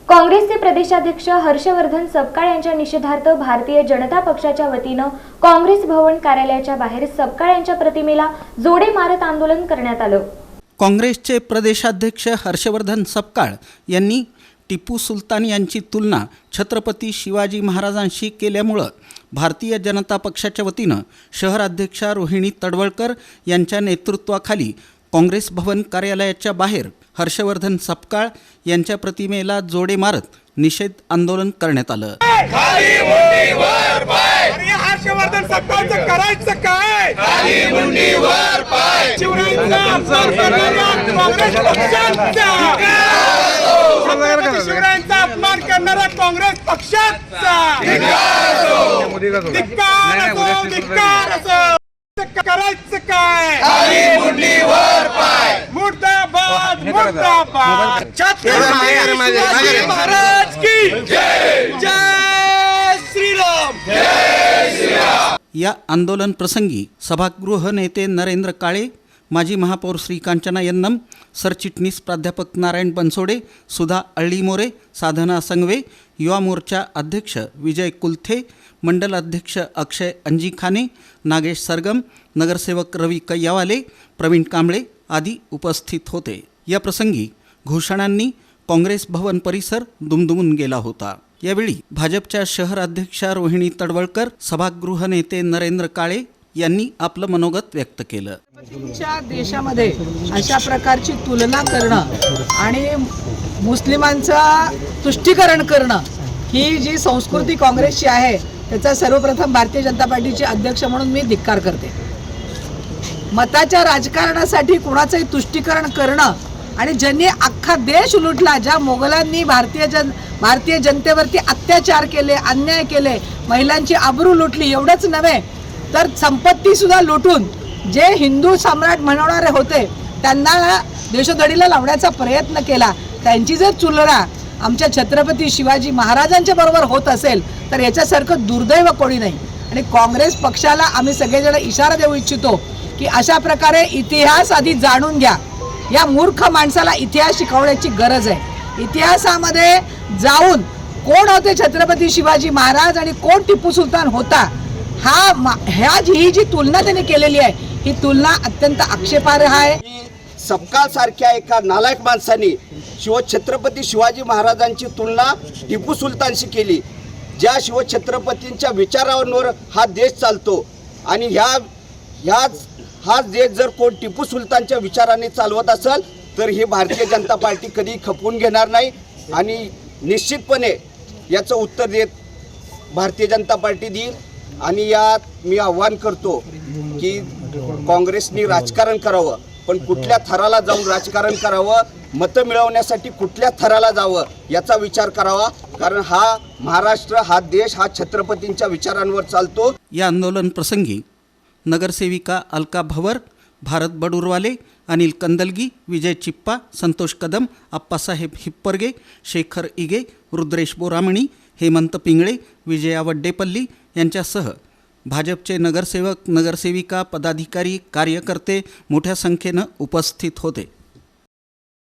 काँग्रेसचे प्रदेशाध्यक्ष हर्षवर्धन सपकाळ यांच्या निषेधार्थ भारतीय जनता पक्षाच्या वतीनं काँग्रेस भवन कार्यालयाच्या बाहेर सपकाळ यांच्या प्रतिमेला जोडे मारत आंदोलन करण्यात आलं। काँग्रेसचे प्रदेशाध्यक्ष हर्षवर्धन सपकाळ यांनी टिपू सुलतान यांची तुलना छत्रपती शिवाजी महाराजांशी केल्यामुळे भारतीय जनता पक्षाच्या वतीनं शहराध्यक्षा रोहिणी तडवळकर यांच्या नेतृत्वाखाली काँग्रेस भवन कार्यालयाच्या बाहेर हर्षवर्धन सपकाळ यांच्या प्रतिमेला जोडे मारत निषेध आंदोलन करण्यात आलं। हर्षवर्धन सपकाळचं करायचं काय? शिवरायांचा अपमान करणारा काँग्रेस पक्षाचा करायचं काय? मुर्दाबाद मुर्दाबाद छत्रपती महाराज की जय, जय श्रीराम, जय श्रीराम। या आंदोलन प्रसंगी सभागृह नेते नरेंद्र काळे, माजी महापौर श्री कांचना यन्नम, सरचिटणीस प्राध्यापक नारायण बनसोडे, सुधा अळ्ळीमोरे, साधना संगवे, युवा मोर्चा अध्यक्ष विजय कुलथे, मंडल अध्यक्ष अक्षय अंजीखाने, नागेश सरगम, नगरसेवक रवी कैयावाले, प्रवीण कांबळे आदी उपस्थित होते। या प्रसंगी घोषणांनी काँग्रेस भवन परिसर दुमदुमून गेला होता। यावेळी भाजपच्या शहर अध्यक्षा रोहिणी तडवळकर, सभागृह नेते नरेंद्र काळे यांनी आपलं मनोगत व्यक्त केलं। देशामध्ये अशा प्रकारची तुलना करणं आणि मुस्लिमांचं तुष्टीकरण करणं ही जी संस्कृती काँग्रेसची आहे त्याचा सर्वप्रथम भारतीय जनता पार्टीचे अध्यक्ष म्हणून मी धिक्कार करते। मताच्या राजकारणासाठी कुणाचंही तुष्टीकरण करणं आणि ज्यांनी अख्खा देश लुटला, ज्या मोगलांनी भारतीय जनतेवरती अत्याचार केले, अन्याय केले, महिलांची आबरू लुटली, एवढंच नव्हे तर संपत्ती सुद्धा लुटून जे हिंदू सम्राट म्हणवणारे होते त्यांना देशोधडीला लावण्याचा प्रयत्न केला, त्यांची जर तुलना आमच्या छत्रपती शिवाजी महाराजांच्या बरोबर होत असेल तर याच्यासारखं दुर्दैव कोणी नाही। आणि काँग्रेस पक्षाला आम्ही सगळेजण इशारा देऊ इच्छितो की अशा प्रकारे इतिहास आधी जाणून घ्या। या मूर्ख माणसाला इतिहास शिकवण्याची गरज आहे। इतिहासामध्ये जाऊन कोण होते छत्रपती शिवाजी महाराज आणि कोण टिपू सुलतान होता, ही जी तुलना त्यांनी केलेली आहे ही तुलना अत्यंत आक्षेपार्ह आहे। सपकाळ सारख्या एका नालायक माणसाने छत्रपती शिवाजी महाराजांची तुलना टिपू सुलतानशी केली, ज्या शिवछत्रपतींच्या विचारांवर हा देश चालतो आणि हा देश जर कोण टिपू सुलतानच्या विचाराने चालवत असेल तर ही भारतीय जनता पार्टी कधी खपवून घेणार नाही आणि निश्चितपणे याचं उत्तर देत भारतीय जनता पार्टी देईल। आणि यात मी आव्हान करतो की काँग्रेसनी राजकारण करावं, पण कुठल्या थराला जाऊन राजकारण करावं, मतं मिळवण्यासाठी कुठल्या थराला जावं याचा विचार करावा, कारण हा महाराष्ट्र, हा देश हा छत्रपतींच्या विचारांवर चालतो। या आंदोलन प्रसंगी नगरसेविका अलका भवर, भारत बडुरवाले, अनिल कंदलगी, विजय चिप्पा, संतोष कदम, आप्पासाहेब हिप्परगे, शेखर इगे, रुद्रेश बोरामणी, हेमंत पिंगळे, विजया वड्डेपल्ली यांच्यासह भाजपचे नगरसेवक, नगरसेविका, पदाधिकारी, कार्यकर्ते मोठ्या संख्येनं उपस्थित होते।